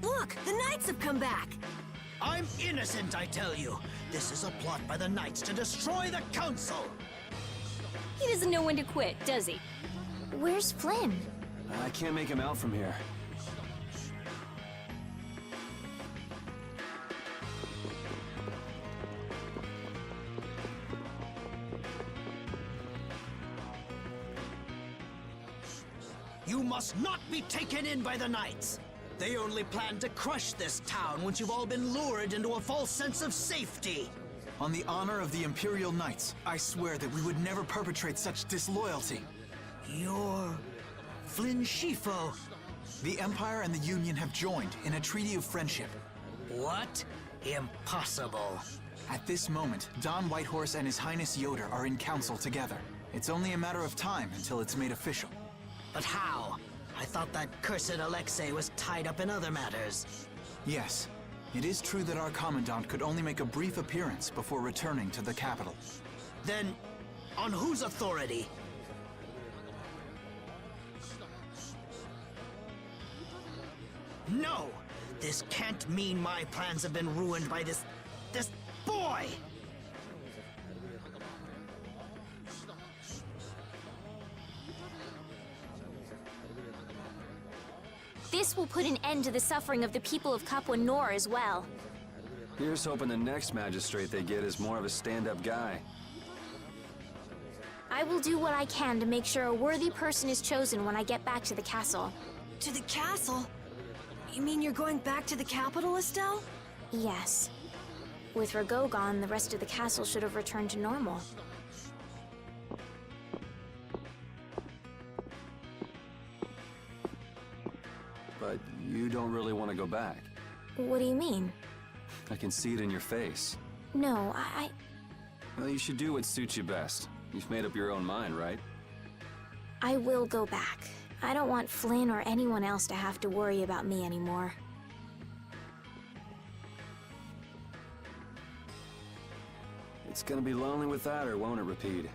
Look, the Knights have come back! I'm innocent, I tell you. This is a plot by the Knights to destroy the Council. He doesn't know when to quit, does he? Where's Flynn? I can't make him out from here. You must not be taken in by the Knights. They only plan to crush this town once you've all been lured into a false sense of safety. On the honor of the Imperial Knights, I swear that we would never perpetrate such disloyalty. You're Flynn Shifo. The Empire and the Union have joined in a treaty of friendship. What? Impossible. At this moment, Don Whitehorse and His Highness Yoder are in council together. It's only a matter of time until it's made official. But how? I thought that cursed Alexei was tied up in other matters. Yes, it is true that our Commandant could only make a brief appearance before returning to the capital. Then, on whose authority? No! This can't mean my plans have been ruined by this boy! This will put an end to the suffering of the people of Capua Nor as well. Here's hoping the next magistrate they get is more of a stand-up guy. I will do what I can to make sure a worthy person is chosen when I get back to the castle. To the castle? You mean you're going back to the capital, Estelle? Yes. With Ragou gone, the rest of the castle should have returned to normal. But you don't really want to go back. What do you mean? I can see it in your face. No, Well, you should do what suits you best. You've made up your own mind, right? I will go back. I don't want Flynn or anyone else to have to worry about me anymore. It's gonna be lonely without her, won't it, Repeat?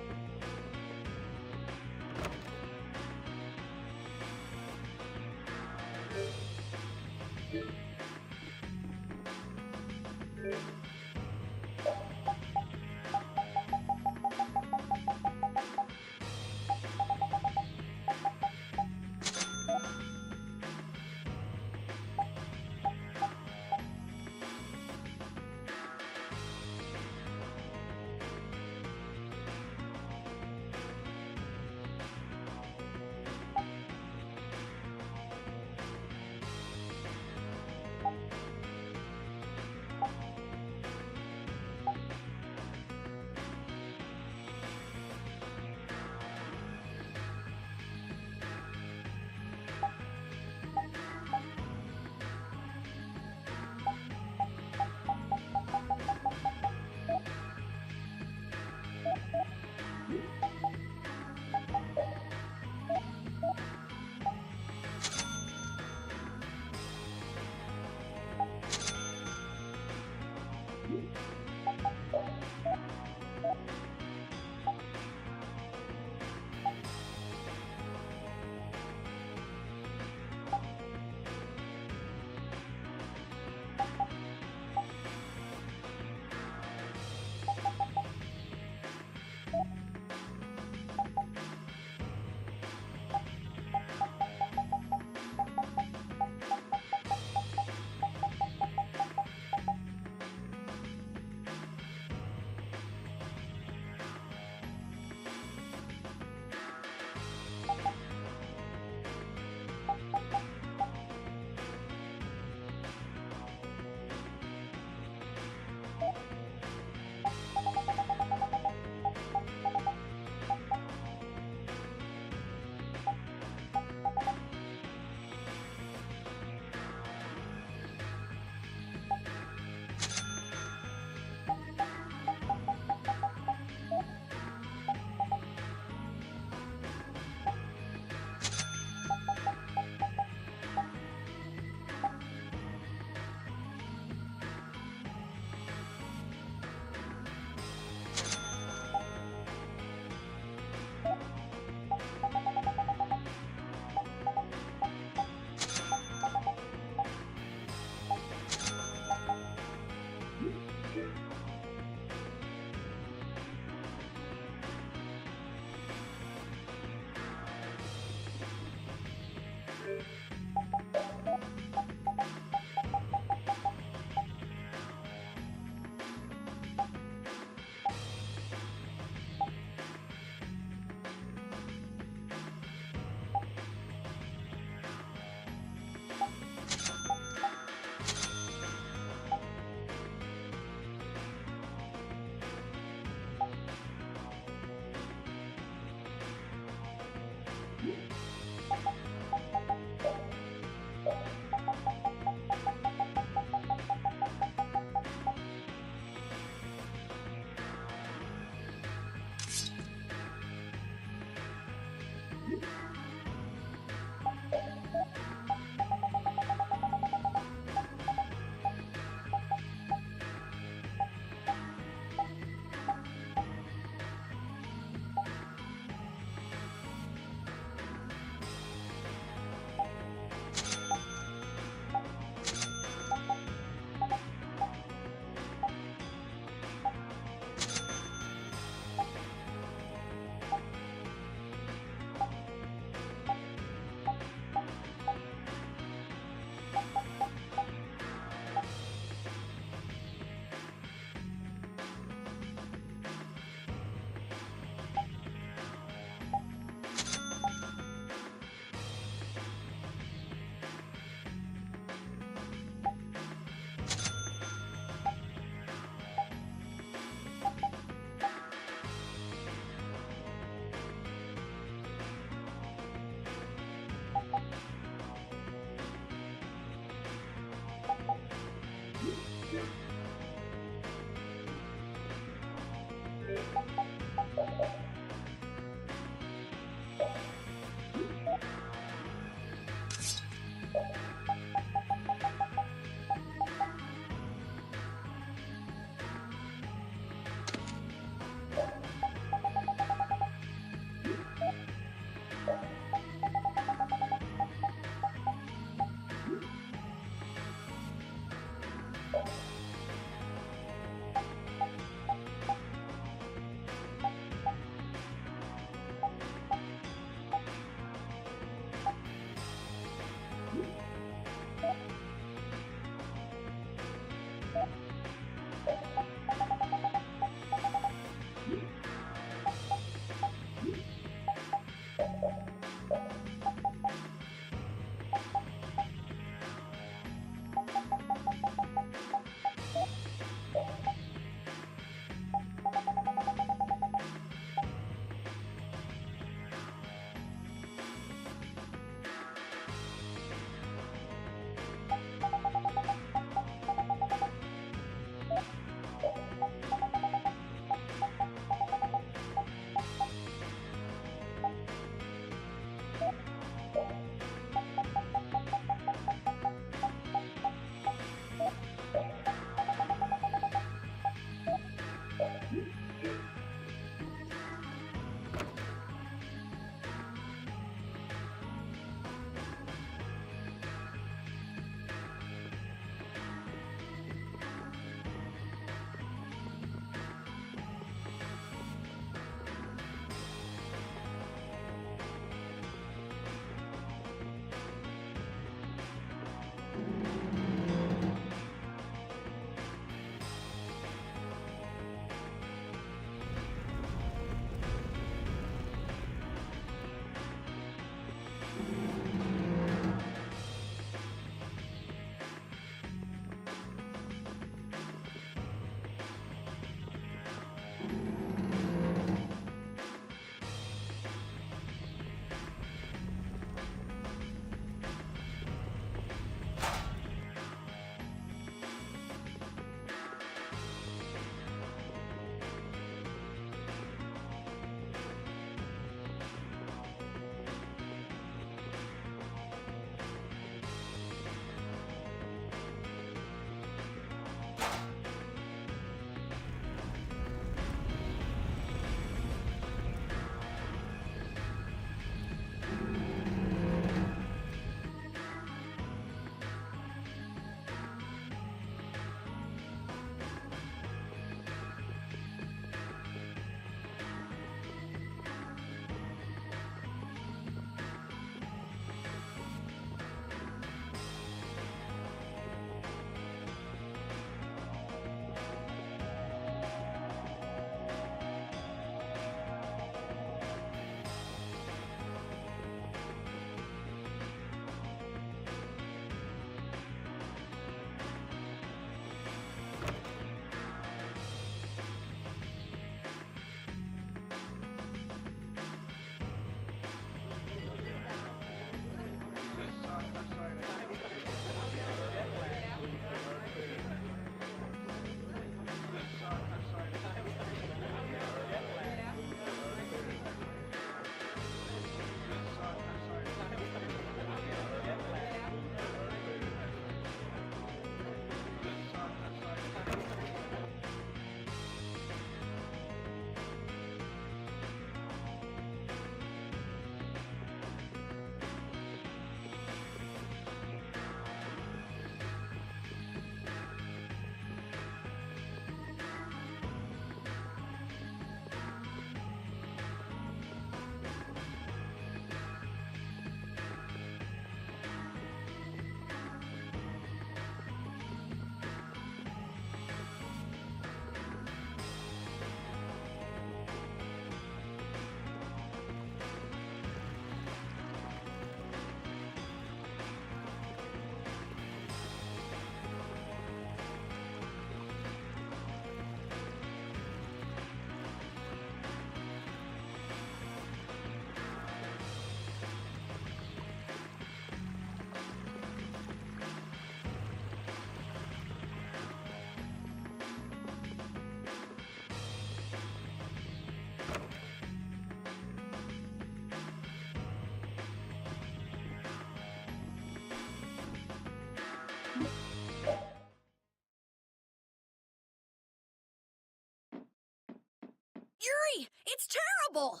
Yuri, it's terrible!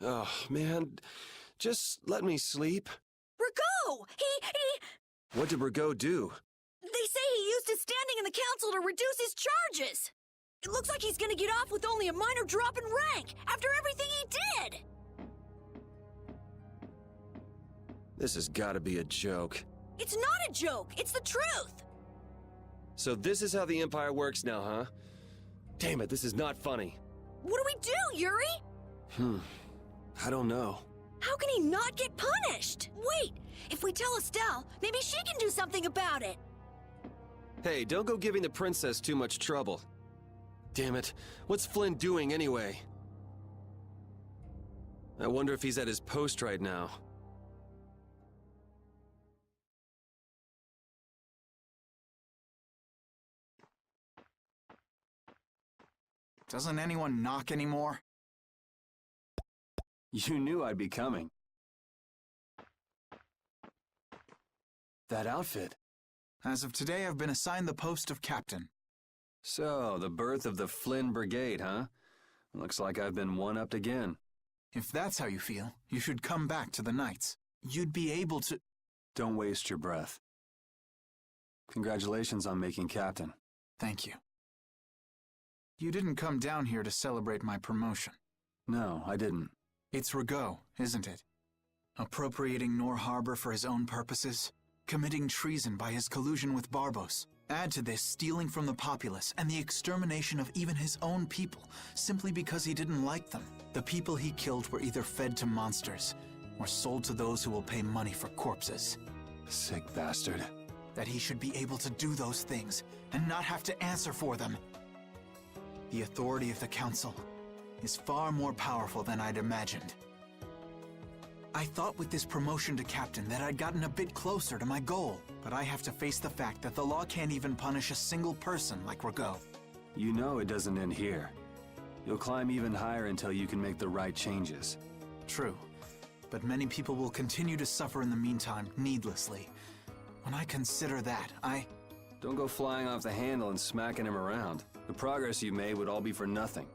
Oh, man. Just let me sleep. Ragou! He... What did Ragou do? They say he used his standing in the council to reduce his charges! It looks like he's gonna get off with only a minor drop in rank, after everything he did! This has gotta be a joke. It's not a joke, it's the truth! So this is how the Empire works now, huh? Damn it, this is not funny. What do we do, Yuri? I don't know. How can he not get punished? Wait, if we tell Estelle, maybe she can do something about it! Hey, don't go giving the princess too much trouble. Damn it, what's Flynn doing anyway? I wonder if he's at his post right now. Doesn't anyone knock anymore? You knew I'd be coming. That outfit. As of today, I've been assigned the post of captain. So, the birth of the Flynn Brigade, huh? Looks like I've been one-upped again. If that's how you feel, you should come back to the Knights. You'd be able to... Don't waste your breath. Congratulations on making captain. Thank you. You didn't come down here to celebrate my promotion. No, I didn't. It's Ragou, isn't it? Appropriating Nor Harbor for his own purposes, committing treason by his collusion with Barbos. Add to this stealing from the populace and the extermination of even his own people, simply because he didn't like them. The people he killed were either fed to monsters, or sold to those who will pay money for corpses. Sick bastard. That he should be able to do those things, and not have to answer for them. The authority of the Council is far more powerful than I'd imagined. I thought with this promotion to captain that I'd gotten a bit closer to my goal, but I have to face the fact that the law can't even punish a single person like Ragou. You know it doesn't end here. You'll climb even higher until you can make the right changes. True, but many people will continue to suffer in the meantime, needlessly. When I consider that, Don't go flying off the handle and smacking him around. The progress you made would all be for nothing.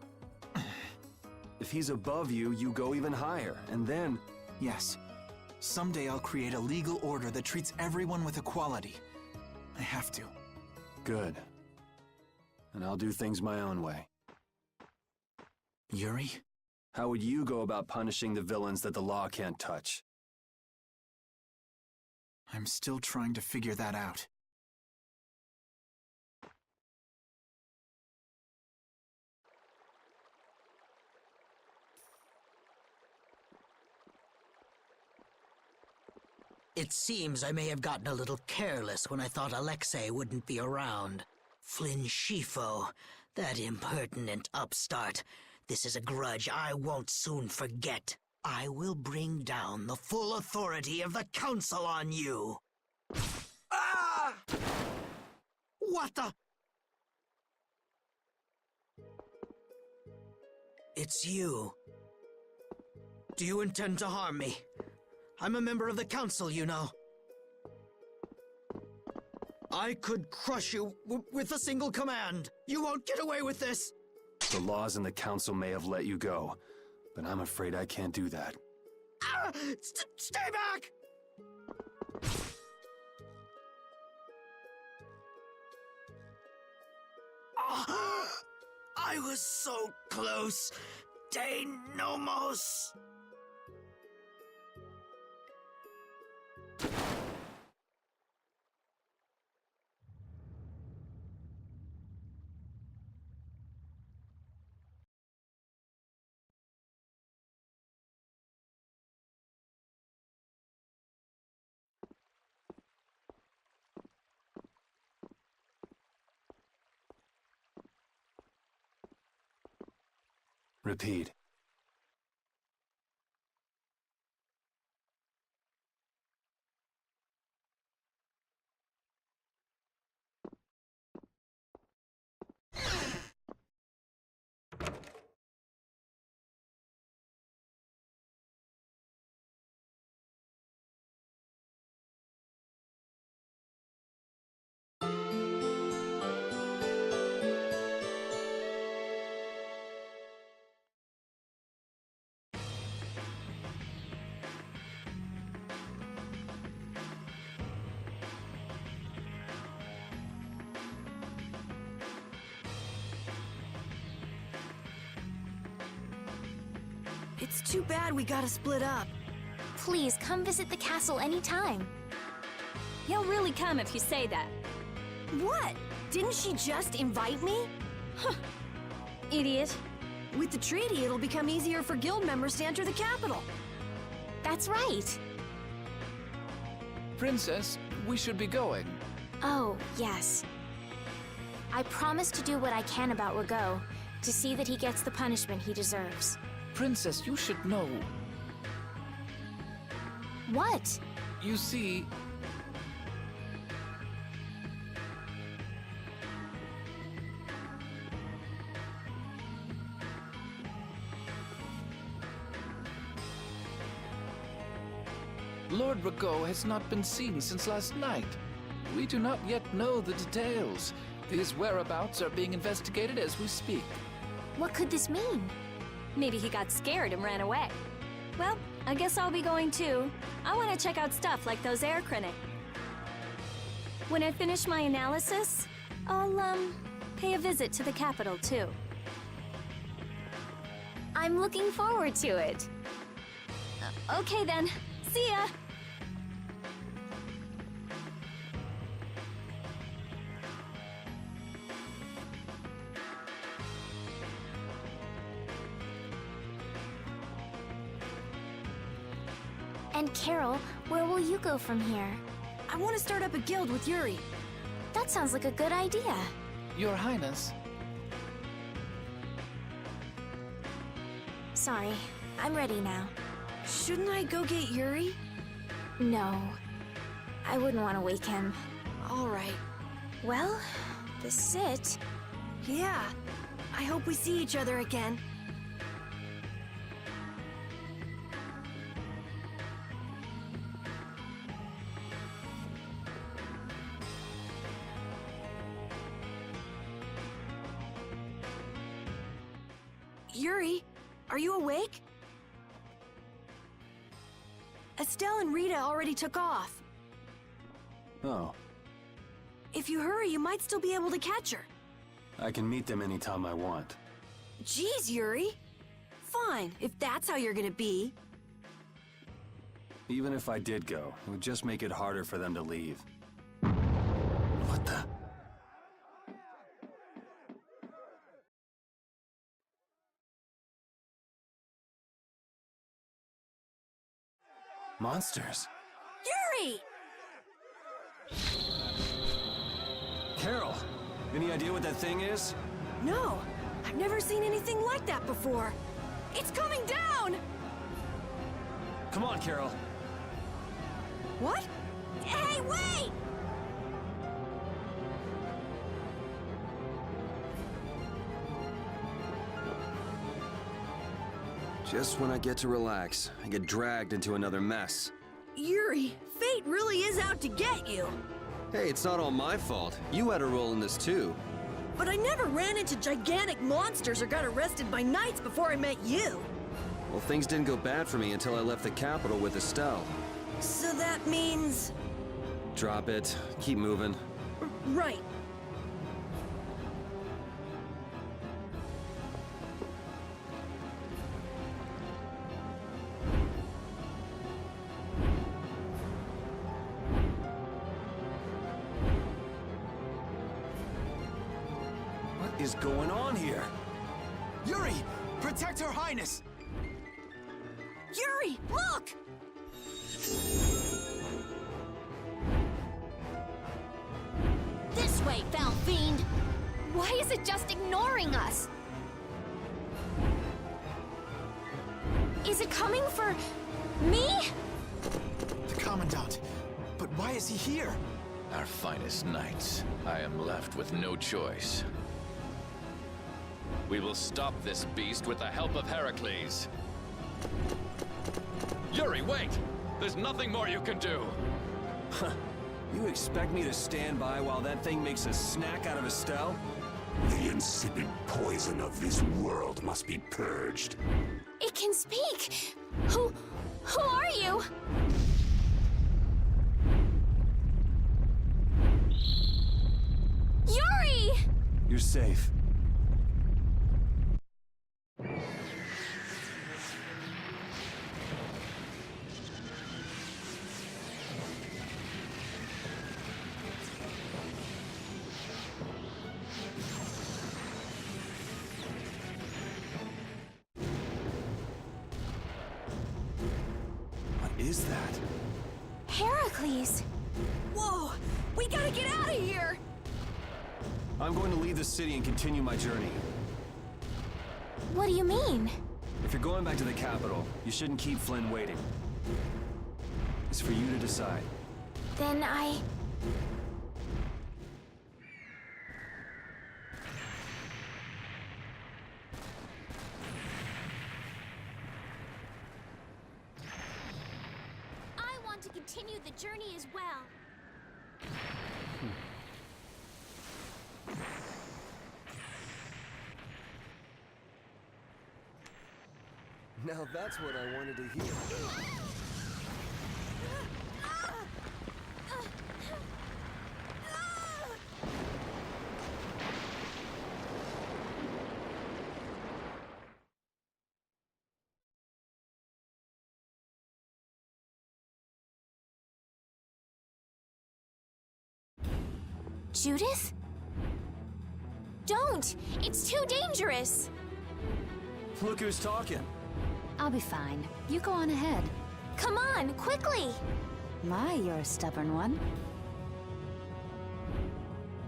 If he's above you, you go even higher, and then... Yes. Someday I'll create a legal order that treats everyone with equality. I have to. Good. And I'll do things my own way. Yuri? How would you go about punishing the villains that the law can't touch? I'm still trying to figure that out. It seems I may have gotten a little careless when I thought Alexei wouldn't be around. Flynn Shifo, that impertinent upstart. This is a grudge I won't soon forget. I will bring down the full authority of the Council on you. Ah! What the? It's you. Do you intend to harm me? I'm a member of the Council, you know. I could crush you with a single command. You won't get away with this. The laws and the Council may have let you go, but I'm afraid I can't do that. Ah! Stay back! Ah! I was so close. De Nomos. Repeat. It's too bad we gotta split up. Please, come visit the castle anytime. He'll really come if you say that. What? Didn't she just invite me? Idiot. With the treaty, it'll become easier for guild members to enter the capital. That's right. Princess, we should be going. Oh, yes. I promise to do what I can about Ragou, to see that he gets the punishment he deserves. Princess, you should know. What? You see... Lord Ragou has not been seen since last night. We do not yet know the details. His whereabouts are being investigated as we speak. What could this mean? Maybe he got scared and ran away. Well, I guess I'll be going too. I want to check out stuff like those air crinic. When I finish my analysis, I'll, pay a visit to the capital too. I'm looking forward to it. Okay then. See ya! And Carol, where will you go from here? I want to start up a guild with Yuri. That sounds like a good idea. Your Highness. Sorry, I'm ready now. Shouldn't I go get Yuri? No, I wouldn't want to wake him. All right. Well, this is it. Yeah. I hope we see each other again. Yuri, are you awake? Estelle and Rita already took off. Oh, If you hurry, you might still be able to catch her. I can meet them anytime I want. Jeez, Yuri. Fine, if that's how you're gonna be. Even if I did go, it would just make it harder for them to leave. What the? Monsters. Yuri! Carol, any idea what that thing is? No, I've never seen anything like that before. It's coming down! Come on, Carol. What? Hey, wait! Just when I get to relax, I get dragged into another mess. Yuri, fate really is out to get you. Hey, it's not all my fault. You had a role in this too. But I never ran into gigantic monsters or got arrested by knights before I met you. Well, things didn't go bad for me until I left the capital with Estelle. So that means... Drop it. Keep moving. Right. What is going on here? Yuri! Protect Her Highness! Yuri, look! This way, foul fiend! Why is it just ignoring us? Is it coming for... me? The Commandant. But why is he here? Our finest knights. I am left with no choice. We will stop this beast with the help of Heracles. Yuri, wait! There's nothing more you can do! You expect me to stand by while that thing makes a snack out of Estelle? The insipid poison of this world must be purged. It can speak! Who are you? Yuri! You're is that? Heracles! Whoa! We gotta get out of here! I'm going to leave the city and continue my journey. What do you mean? If you're going back to the capital, you shouldn't keep Flynn waiting. It's for you to decide. Then I want to continue the journey as well. Now that's what I wanted to hear. Judith? Don't! It's too dangerous! Look who's talking. I'll be fine. You go on ahead. Come on, quickly! My, you're a stubborn one.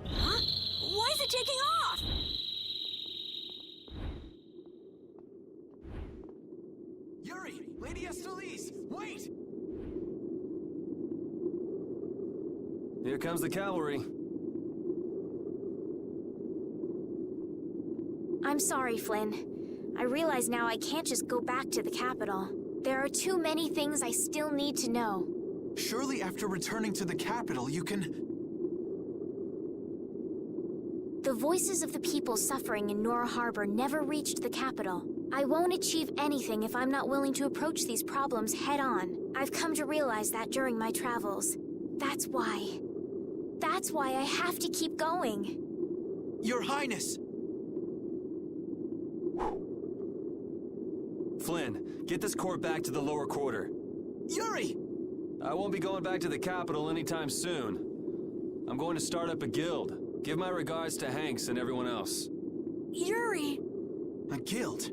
Huh? Why is it taking off? Yuri! Lady Estolise! Wait! Here comes the cavalry. I'm sorry, Flynn. I realize now I can't just go back to the capital. There are too many things I still need to know. Surely after returning to the capital, you can... The voices of the people suffering in Nor Harbor never reached the capital. I won't achieve anything if I'm not willing to approach these problems head-on. I've come to realize that during my travels. That's why I have to keep going. Your Highness! Flynn, get this corps back to the lower quarter. Yuri! I won't be going back to the capital anytime soon. I'm going to start up a guild. Give my regards to Hanks and everyone else. Yuri! A guild?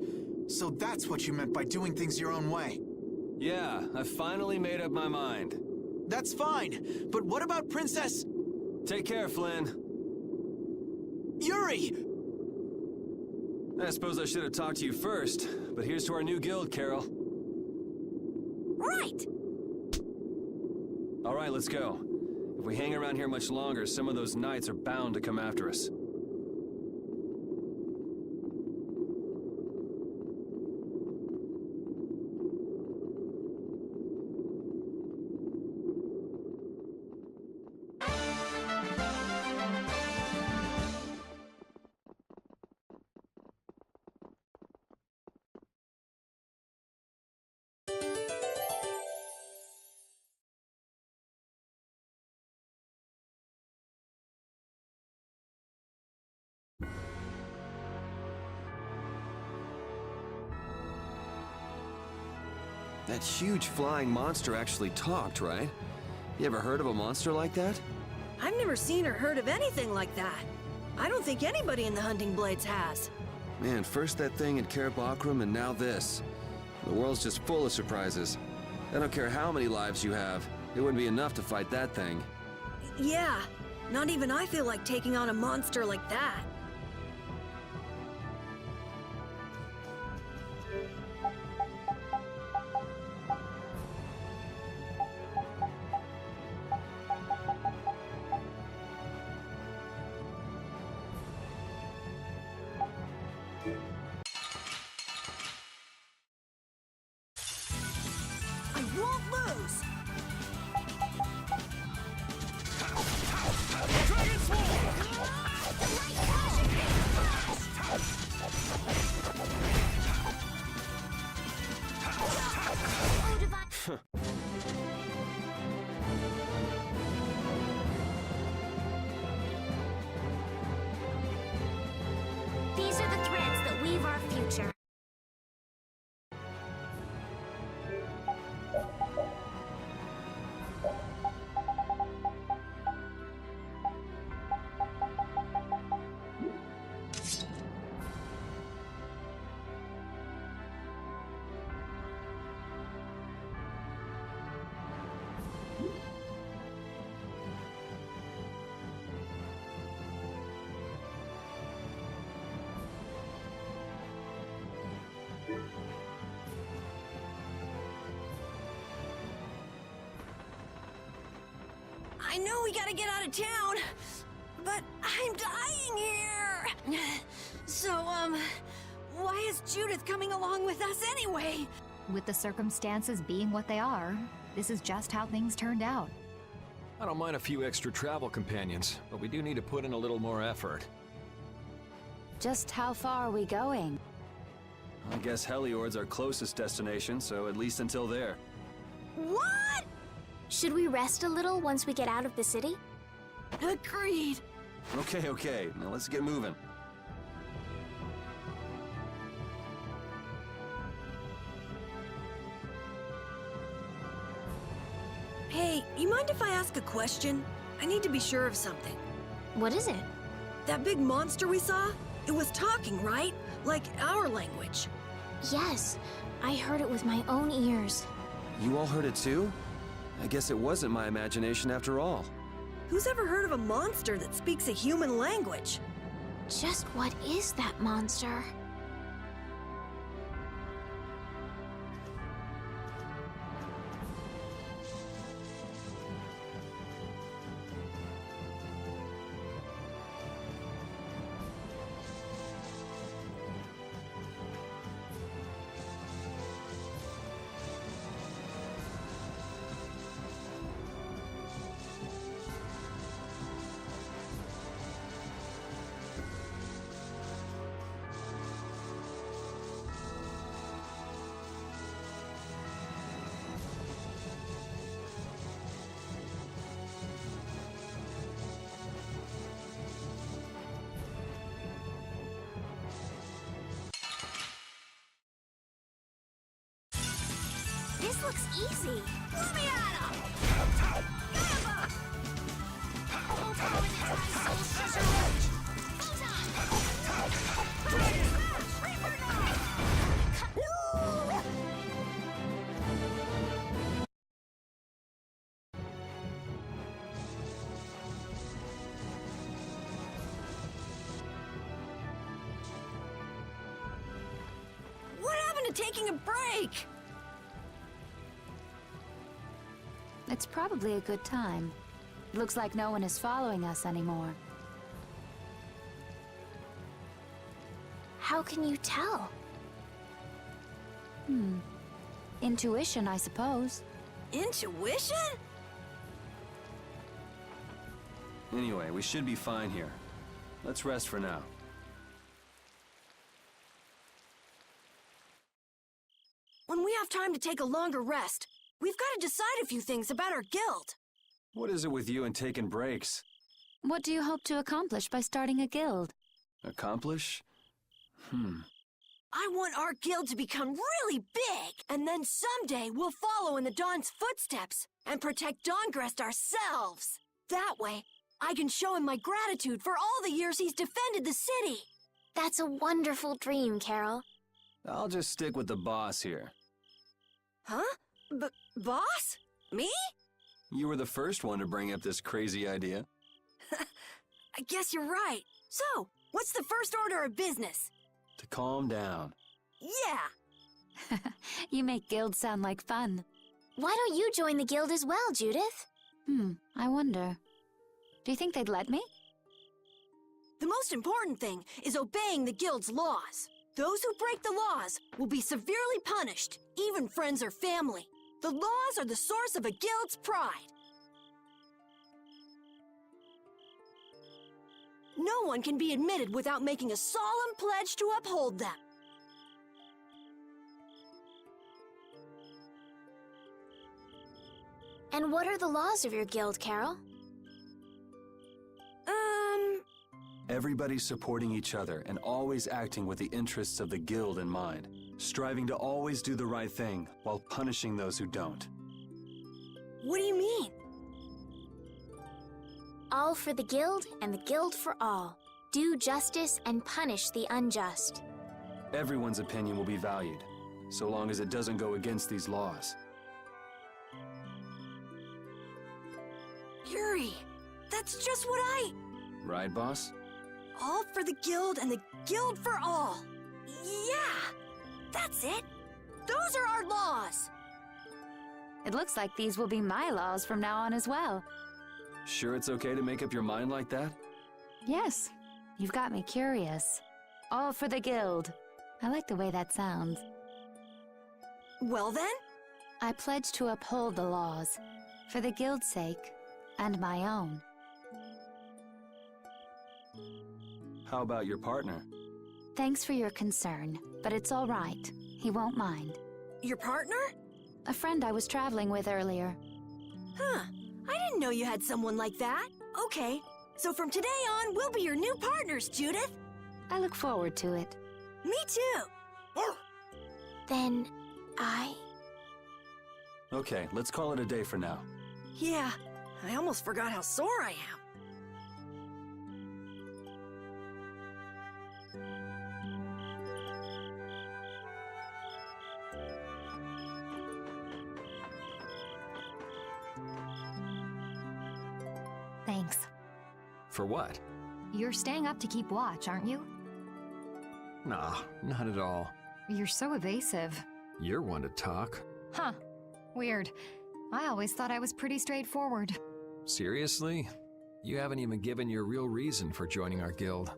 So that's what you meant by doing things your own way. Yeah, I finally made up my mind. That's fine, but what about Princess... Take care, Flynn. Yuri! I suppose I should have talked to you first, but here's to our new guild, Carol. Right! All right, let's go. If we hang around here much longer, some of those knights are bound to come after us. That huge flying monster actually talked, right? You ever heard of a monster like that? I've never seen or heard of anything like that. I don't think anybody in the Hunting Blades has. Man, first that thing in Cair Bakram and now this. The world's just full of surprises. I don't care how many lives you have, it wouldn't be enough to fight that thing. Yeah, not even I feel like taking on a monster like that. I won't lose! Dragon Sword! I know we gotta get out of town, but I'm dying here. So, why is Judith coming along with us anyway? With the circumstances being what they are, this is just how things turned out. I don't mind a few extra travel companions, but we do need to put in a little more effort. Just how far are we going? I guess Heliord's our closest destination, so at least until there. What? Should we rest a little once we get out of the city? Agreed. Okay, now let's get moving. Hey, you mind if I ask a question? I need to be sure of something. What is it? That big monster we saw? It was talking, right? Like our language. Yes, I heard it with my own ears. You all heard it too? I guess it wasn't my imagination after all. Who's ever heard of a monster that speaks a human language? Just what is that monster? This looks easy. Let me at him! What happened to taking a break? It's probably a good time. Looks like no one is following us anymore. How can you tell? Intuition, I suppose. Intuition? Anyway, we should be fine here. Let's rest for now. When we have time to take a longer rest, we've got to decide a few things about our guild. What is it with you and taking breaks? What do you hope to accomplish by starting a guild? Accomplish? I want our guild to become really big, and then someday we'll follow in the Dawn's footsteps and protect Dahngrest ourselves. That way, I can show him my gratitude for all the years he's defended the city. That's a wonderful dream, Carol. I'll just stick with the boss here. Huh? Boss? Me? You were the first one to bring up this crazy idea. I guess you're right. So, what's the first order of business? To calm down. Yeah! You make guilds sound like fun. Why don't you join the guild as well, Judith? I wonder. Do you think they'd let me? The most important thing is obeying the guild's laws. Those who break the laws will be severely punished, even friends or family. The laws are the source of a guild's pride. No one can be admitted without making a solemn pledge to uphold them. And what are the laws of your guild, Carol? Everybody supporting each other and always acting with the interests of the guild in mind. Striving to always do the right thing while punishing those who don't. What do you mean? All for the guild and the guild for all. Do justice and punish the unjust. Everyone's opinion will be valued, so long as it doesn't go against these laws. Yuri, that's just what Right, boss? All for the guild and the guild for all. Yeah, that's it. Those are our laws. It looks like these will be my laws from now on as well. Sure it's okay to make up your mind like that? Yes, you've got me curious. All for the guild. I like the way that sounds. Well then? I pledge to uphold the laws, for the guild's sake, and my own. How about your partner? Thanks for your concern, but it's all right. He won't mind. Your partner? A friend I was traveling with earlier. Huh. I didn't know you had someone like that. Okay. So from today on, we'll be your new partners, Judith. I look forward to it. Me too. Then, I... Okay, let's call it a day for now. Yeah, I almost forgot how sore I am. Thanks. For what? You're staying up to keep watch, aren't you? Nah, not at all. You're so evasive. You're one to talk. Huh. Weird. I always thought I was pretty straightforward. Seriously? You haven't even given your real reason for joining our guild.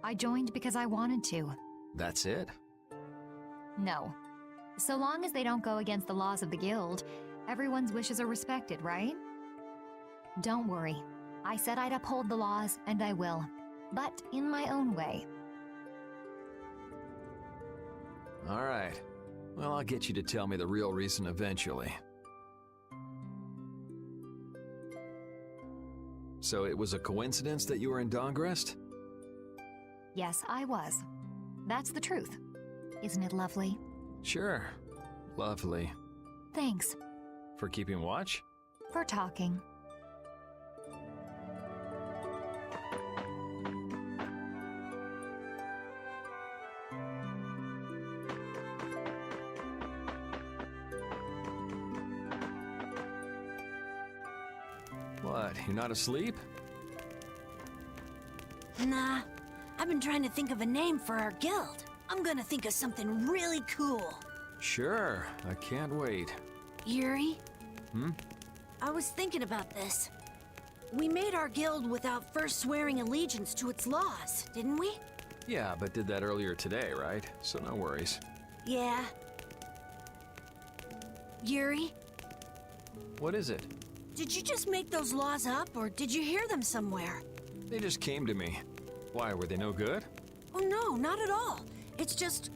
I joined because I wanted to. That's it? No. So long as they don't go against the laws of the guild, everyone's wishes are respected, right? Don't worry. I said I'd uphold the laws, and I will. But in my own way. All right. Well, I'll get you to tell me the real reason eventually. So it was a coincidence that you were in Dahngrest? Yes, I was. That's the truth. Isn't it lovely? Sure. Lovely. Thanks. For keeping watch? For talking. What, you're not asleep? Nah, I've been trying to think of a name for our guild. I'm gonna think of something really cool. Sure, I can't wait. Yuri? Hmm? I was thinking about this. We made our guild without first swearing allegiance to its laws, didn't we? Yeah, but did that earlier today, right? So no worries. Yeah. Yuri, What is it? did you just make those laws up, or did you hear them somewhere? They just came to me. Why, were they no good? Oh no, not at all. It's just...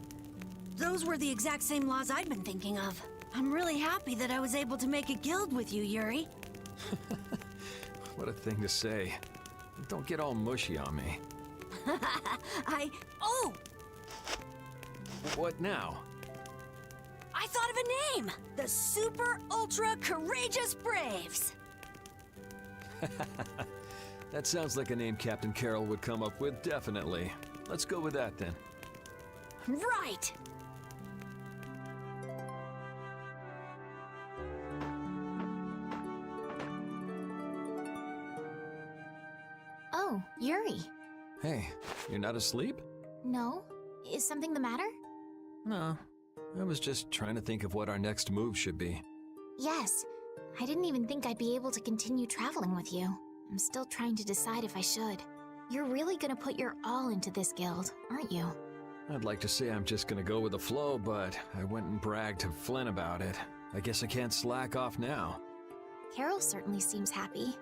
those were the exact same laws I'd been thinking of. I'm really happy that I was able to make a guild with you, Yuri. What a thing to say. Don't get all mushy on me. Oh! What now? I thought of a name! The Super Ultra Courageous Braves! That sounds like a name Captain Carroll would come up with, definitely. Let's go with that, then. Right! Oh, Yuri. Hey, you're not asleep? No? Is something the matter? No. I was just trying to think of what our next move should be. Yes. I didn't even think I'd be able to continue traveling with you. I'm still trying to decide if I should. You're really gonna put your all into this guild, aren't you? I'd like to say I'm just gonna go with the flow, but I went and bragged to Flynn about it. I guess I can't slack off now. Carol certainly seems happy.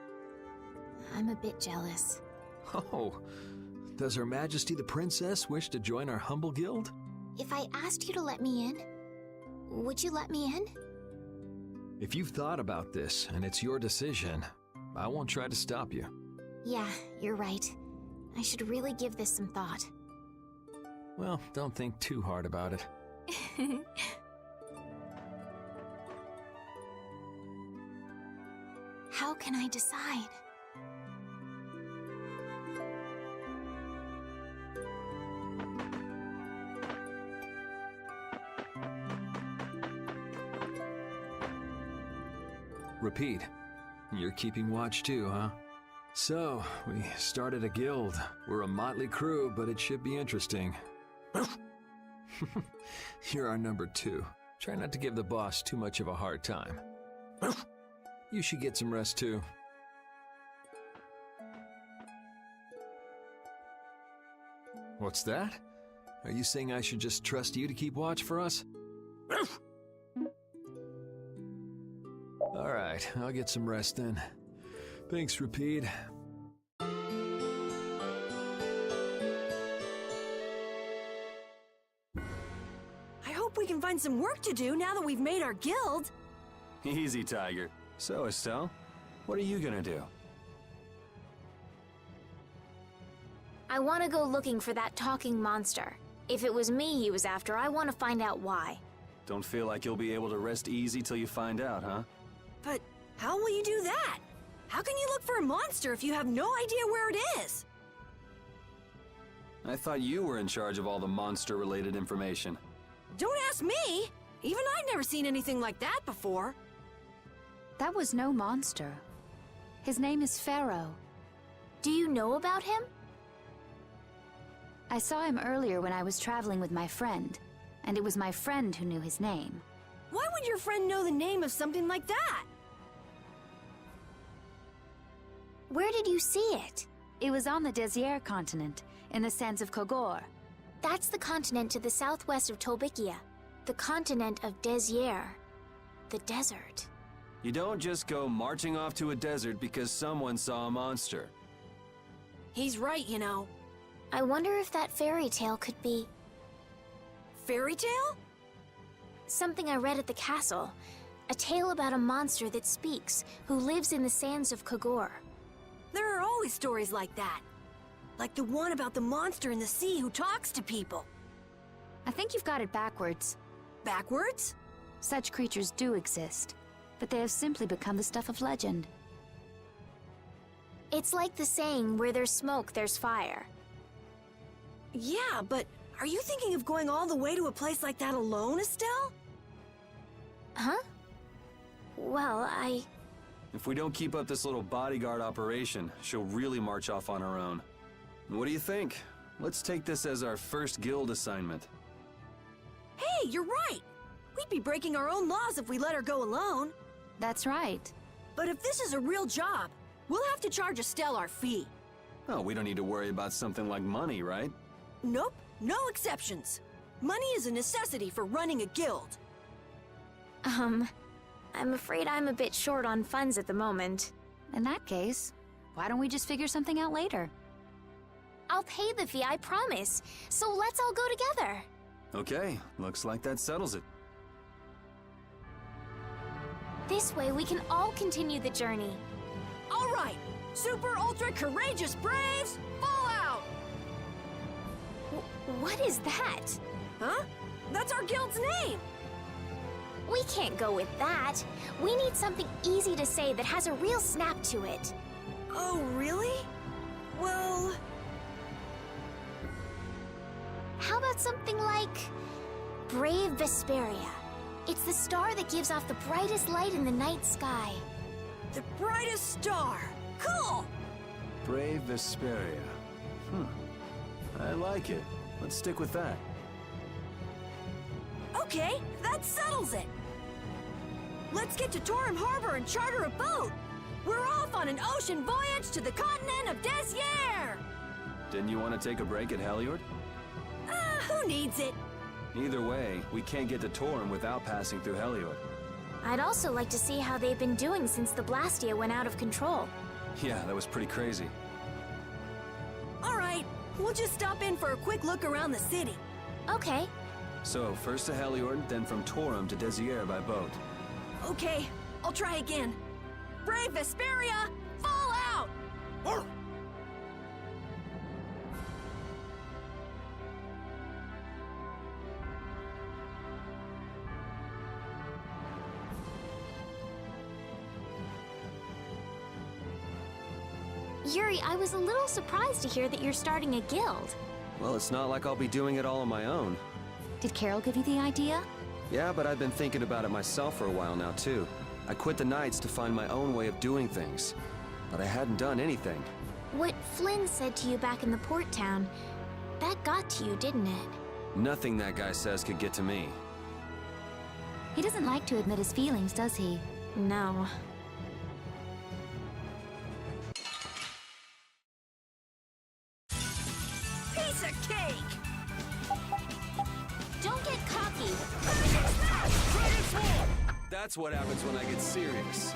I'm a bit jealous. Oh, does Her Majesty the Princess wish to join our humble guild? If I asked you to let me in, would you let me in? If you've thought about this and it's your decision, I won't try to stop you. Yeah, you're right. I should really give this some thought. Well, don't think too hard about it. How can I decide? Repeat. You're keeping watch too, huh? So, we started a guild. We're a motley crew, but it should be interesting. You're our number 2. Try not to give the boss too much of a hard time. You should get some rest too. What's that? Are you saying I should just trust you to keep watch for us? Alright, I'll get some rest then. Thanks, Rapide. I hope we can find some work to do now that we've made our guild. Easy, Tiger. So, Estelle, what are you gonna do? I want to go looking for that talking monster. If it was me he was after, I want to find out why. Don't feel like you'll be able to rest easy till you find out, huh? But how will you do that? How can you look for a monster if you have no idea where it is? I thought you were in charge of all the monster-related information. Don't ask me! Even I've never seen anything like that before. That was no monster. His name is Pharaoh. Do you know about him? I saw him earlier when I was traveling with my friend, and it was my friend who knew his name. Why would your friend know the name of something like that? Where did you see it? It was on the Desier continent, in the sands of Kogor. That's the continent to the southwest of Tolbikia. The continent of Desier. The desert. You don't just go marching off to a desert because someone saw a monster. He's right, you know. I wonder if that fairy tale could be... Fairy tale? Something I read at the castle. A tale about a monster that speaks, who lives in the sands of Kogor. There are always stories like that. Like the one about the monster in the sea who talks to people. I think you've got it backwards. Backwards? Such creatures do exist, but they have simply become the stuff of legend. It's like the saying, where there's smoke, there's fire. Yeah, but are you thinking of going all the way to a place like that alone, Estelle? Huh? Well, If we don't keep up this little bodyguard operation, she'll really march off on her own. What do you think? Let's take this as our first guild assignment. Hey, you're right! We'd be breaking our own laws if we let her go alone. That's right. But if this is a real job, we'll have to charge Estelle our fee. Oh, we don't need to worry about something like money, right? Nope, no exceptions. Money is a necessity for running a guild. I'm afraid I'm a bit short on funds at the moment. In that case, why don't we just figure something out later? I'll pay the fee, I promise. So let's all go together. Okay, looks like that settles it. This way we can all continue the journey. All right, super ultra courageous braves, fall out! What is that? Huh? That's our guild's name! We can't go with that. We need something easy to say that has a real snap to it. Oh, really? Well... How about something like... Brave Vesperia? It's the star that gives off the brightest light in the night sky. The brightest star! Cool! Brave Vesperia. I like it. Let's stick with that. Okay, that settles it! Let's get to Torim Harbor and charter a boat! We're off on an ocean voyage to the continent of Desier! Didn't you want to take a break at Heliord? Who needs it? Either way, we can't get to Torim without passing through Heliord. I'd also like to see how they've been doing since the Blastia went out of control. Yeah, that was pretty crazy. All right, we'll just stop in for a quick look around the city. Okay. So, first to Heliord, then from Torim to Desier by boat. Okay, I'll try again. Brave Vesperia, fall out! Yuri, I was a little surprised to hear that you're starting a guild. Well, it's not like I'll be doing it all on my own. Did Carol give you the idea? Yeah, but I've been thinking about it myself for a while now, too. I quit the Knights to find my own way of doing things. But I hadn't done anything. What Flynn said to you back in the port town, that got to you, didn't it? Nothing that guy says could get to me. He doesn't like to admit his feelings, does he? No. Piece of cake! Don't get cocky. That's what happens when I get serious.